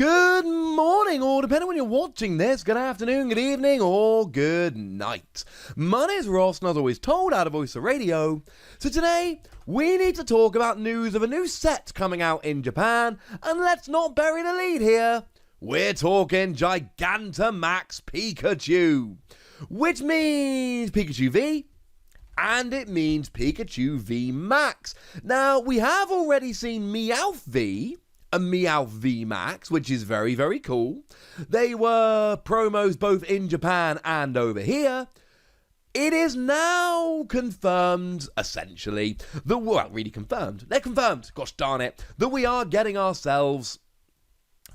Good morning, or depending on when you're watching this, good afternoon, good evening, or good night. My name is Ross, and as always told out of Voice of Radio. So today, we need to talk about news of a new set coming out in Japan, and let's not bury the lead here. We're talking Gigantamax Pikachu, which means Pikachu V, and it means Pikachu VMAX. Now, we have already seen Meowth V, and Meowth VMAX, which is very, very cool. They were promos both in Japan and over here. It is now confirmed, essentially, that, well, really confirmed. They're confirmed, gosh darn it, that we are getting ourselves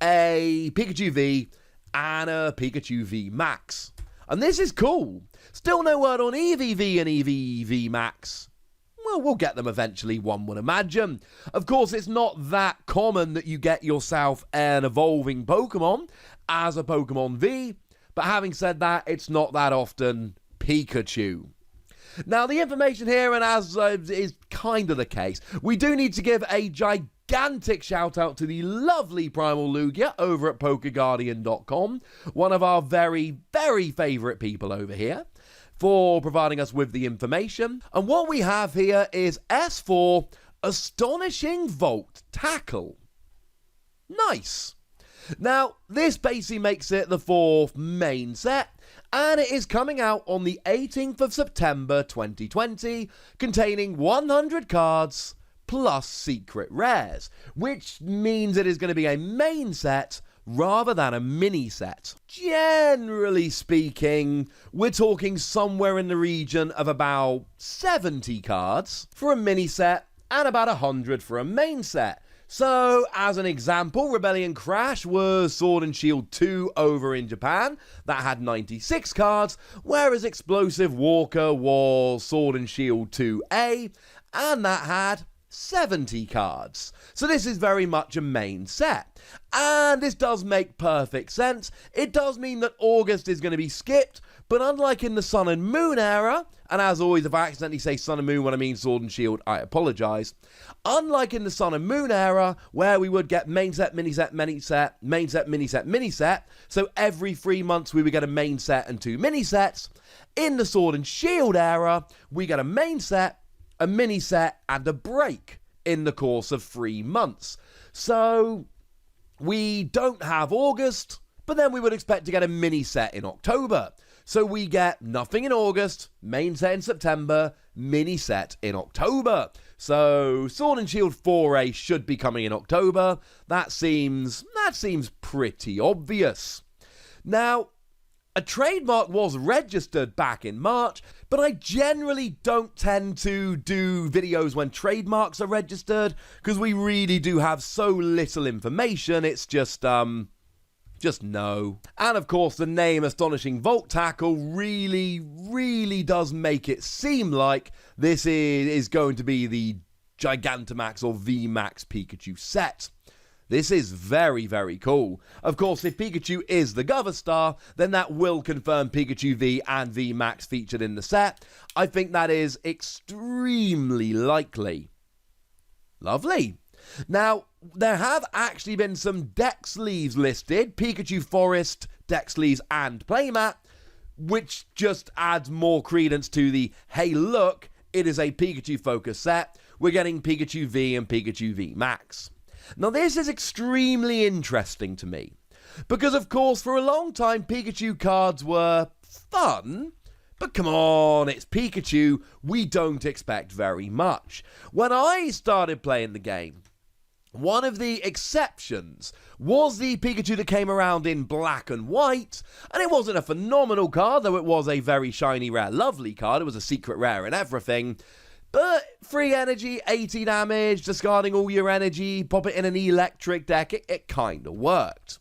a Pikachu V and a Pikachu VMAX. And this is cool. Still no word on EVV and EVV Well, we'll get them eventually, one would imagine. Of course, it's not that common that you get yourself an evolving Pokemon as a Pokemon V, but having said that, it's not that often Pikachu. Now, the information here, and as is kind of the case, we do need to give a gigantic shout out to the lovely Primal Lugia over at PokeGuardian.com, one of our very, very favourite people over here, for providing us with the information. And what we have here is S4 Astonishing Volt Tackle. Nice. Now, this basically makes it the fourth main set, and it is coming out on the 18th of September 2020, containing 100 cards plus secret rares, which means it is going to be a main set rather than a mini set. Generally speaking, we're talking somewhere in the region of about 70 cards for a mini set and about 100 for a main set. So, as an example, Rebellion Crash was Sword and Shield 2 over in Japan. That had 96 cards, whereas Explosive Walker was Sword and Shield 2A, and that had 70 cards. So this is very much a main set. And this does make perfect sense. It does mean that August is going to be skipped, but unlike in the Sun and Moon era, and as always, if I accidentally say Sun and Moon when I mean Sword and Shield, I apologise. Unlike in the Sun and Moon era, where we would get main set, mini set, mini set, main set, mini set, mini set, so every 3 months we would get a main set and 2 mini sets. In the Sword and Shield era, we get a main set, a mini set, and a break in the course of 3 months. So we don't have August, but then we would expect to get a mini set in October. So we get nothing in August, main set in September, mini set in October. So Sword and Shield 4A should be coming in October. That seems pretty obvious. Now, a trademark was registered back in March, but I generally don't tend to do videos when trademarks are registered, because we really do have so little information. It's just no. And of course, the name Astonishing Volt Tackle really does make it seem like this is going to be the Gigantamax or VMAX Pikachu set. This is very, very cool. Of course, if Pikachu is the Gova Star, then that will confirm Pikachu V and VMAX featured in the set. I think that is extremely likely. Lovely. Now, there have actually been some deck sleeves listed, Pikachu Forest, deck sleeves, and playmat, which just adds more credence to the, hey look, it is a Pikachu focused set. We're getting Pikachu V and Pikachu VMAX. Now, this is extremely interesting to me, because of course, for a long time, Pikachu cards were fun, but come on, it's Pikachu, we don't expect very much. When I started playing the game, one of the exceptions was the Pikachu that came around in black and white, and it wasn't a phenomenal card, though it was a very shiny, rare, lovely card. It was a secret rare and everything. But free energy, 80 damage, discarding all your energy, pop it in an electric deck, it kind of worked.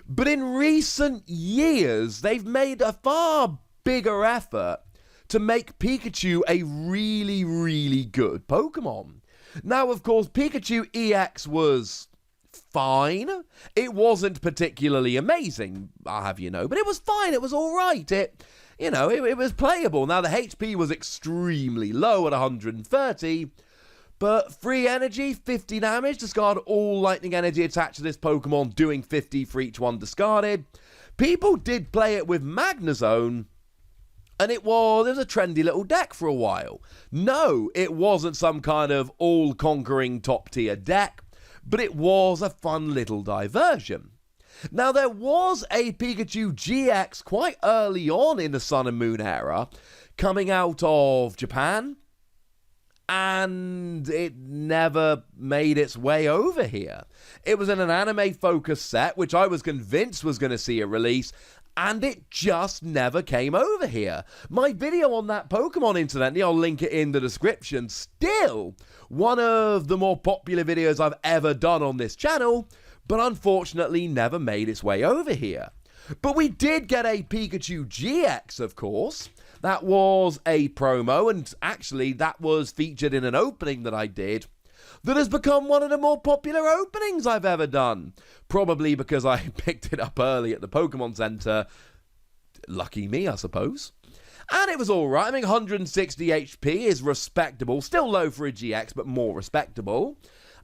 But in recent years, they've made a far bigger effort to make Pikachu a really good Pokemon. Now, of course, Pikachu EX was fine. It wasn't particularly amazing, I'll have you know, but it was fine. It was all right. It was playable. Now, the HP was extremely low at 130, But free energy, 50 damage, discard all lightning energy attached to this Pokemon, doing 50 for each one discarded. People did play it with Magnezone, and it was a trendy little deck for a while. No, it wasn't some kind of all-conquering top-tier deck, but it was a fun little diversion. Now, there was a Pikachu GX quite early on in the Sun and Moon era, coming out of Japan, and it never made its way over here. It was in an anime-focused set, which I was convinced was going to see a release, and it just never came over here. My video on that Pokemon, incidentally, I'll link it in the description, still one of the more popular videos I've ever done on this channel, but unfortunately never made its way over here. But we did get a Pikachu GX, of course. That was a promo, and actually that was featured in an opening that I did that has become one of the more popular openings I've ever done. Probably because I picked it up early at the Pokemon Center. Lucky me, I suppose. And it was alright. I mean, 160 HP is respectable. Still low for a GX, but more respectable.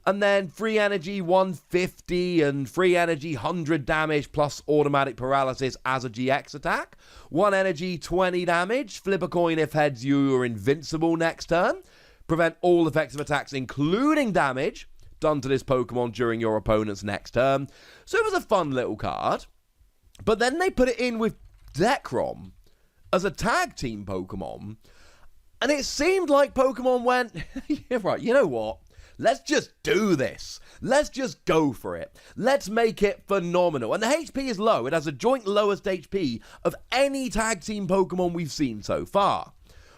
And then free energy 150 and free energy 100 damage plus automatic paralysis as a GX attack. 1 energy 20 damage. Flip a coin if heads, you are invincible next turn. Prevent all effective attacks, including damage, done to this Pokemon during your opponent's next turn. So it was a fun little card. But then they put it in with Zekrom as a tag team Pokemon. And it seemed like Pokemon went, yeah, right, you know what? Let's just do this. Let's just go for it. Let's make it phenomenal. And the HP is low. It has a joint lowest HP of any tag team Pokemon we've seen so far.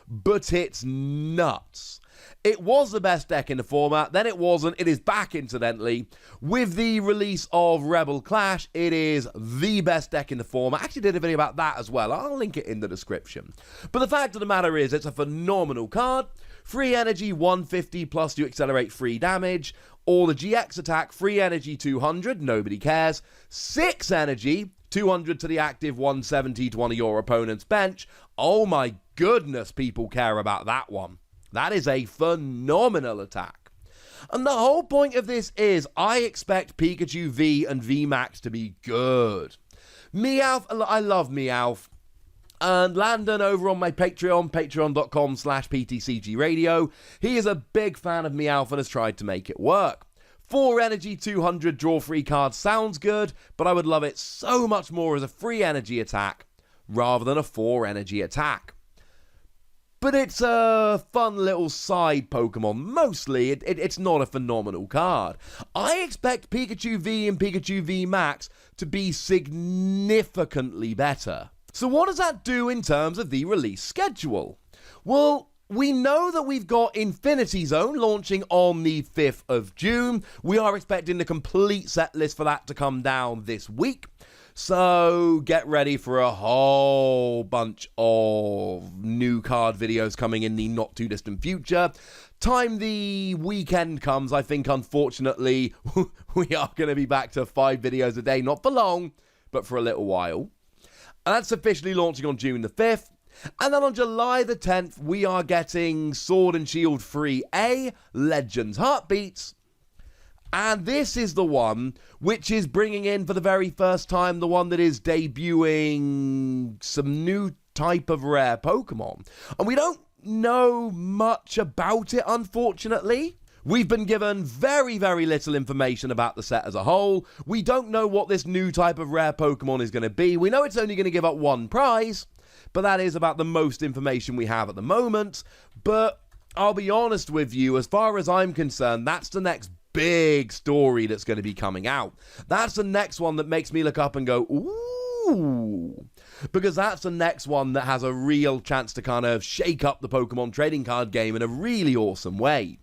But it's nuts. It was the best deck in the format, then it wasn't. It is back, incidentally. With the release of Rebel Clash, it is the best deck in the format. I actually did a video about that as well. I'll link it in the description. But the fact of the matter is, it's a phenomenal card. Free energy 150 plus you accelerate free damage. Or the GX attack, free energy 200, nobody cares. 6 energy, 200 to the active, 170 to one of your opponent's bench. Oh my goodness, people care about that one. That is a phenomenal attack. And the whole point of this is I expect Pikachu V and VMAX to be good. Meowth, I love Meowth. And Landon over on my Patreon, patreon.com/PTCGRadio, he is a big fan of Meowth and has tried to make it work. 4 energy, 200 draw free cards sounds good, but I would love it so much more as a free energy attack rather than a 4 energy attack. But it's a fun little side Pokemon. Mostly, it's not a phenomenal card. I expect Pikachu V and Pikachu VMAX to be significantly better. So what does that do in terms of the release schedule? Well, we know that we've got Infinity Zone launching on the 5th of June. We are expecting the complete set list for that to come down this week. So get ready for a whole bunch of new card videos coming in the not too distant future. Time the weekend comes, I think unfortunately we are going to be back to 5 videos a day, not for long, but for a little while. And that's officially launching on June the 5th. And then on July the 10th, we are getting Sword and Shield 3A, Legends Heartbeats. And this is the one which is bringing in for the very first time the one that is debuting some new type of rare Pokemon. And we don't know much about it, unfortunately. We've been given very, very little information about the set as a whole. We don't know what this new type of rare Pokemon is going to be. We know it's only going to give up 1 prize, but that is about the most information we have at the moment. But I'll be honest with you, as far as I'm concerned, that's the next big story that's going to be coming out. That's the next one that makes me look up and go, ooh, because that's the next one that has a real chance to kind of shake up the Pokemon trading card game in a really awesome way.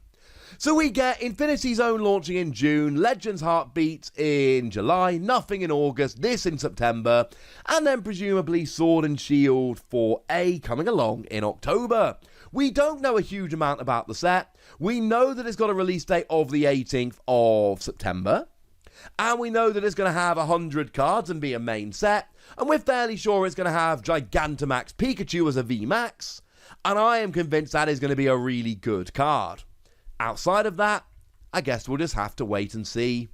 So we get Infinity Zone launching in June, Legends Heartbeat in July, nothing in August, this in September, and then presumably Sword and Shield 4A coming along in October. We don't know a huge amount about the set. We know that it's got a release date of the 18th of September. And we know that it's going to have 100 cards and be a main set. And we're fairly sure it's going to have Gigantamax Pikachu as a VMAX. And I am convinced that is going to be a really good card. Outside of that, I guess we'll just have to wait and see.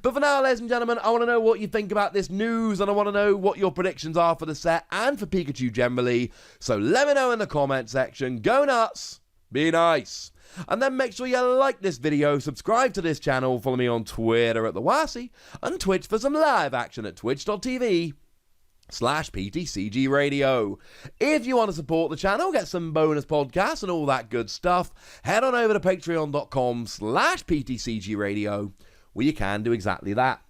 But for now, ladies and gentlemen, I want to know what you think about this news, and I want to know what your predictions are for the set and for Pikachu generally. So let me know in the comment section. Go nuts, be nice. And then make sure you like this video, subscribe to this channel, follow me on Twitter at the Wassy, and Twitch for some live action at twitch.tv/PTCGRadio. If you want to support the channel, get some bonus podcasts and all that good stuff, head on over to patreon.com/PTCGRadio, where you can do exactly that.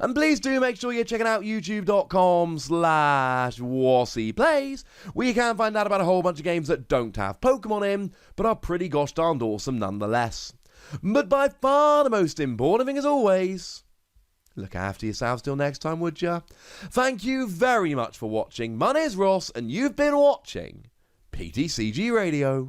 And please do make sure you're checking out youtube.com/WassyPlays, where you can find out about a whole bunch of games that don't have Pokemon in, but are pretty gosh darned awesome nonetheless. But by far the most important thing as always, look after yourselves till next time, would ya? Thank you very much for watching. My name's Ross, and you've been watching PTCG Radio.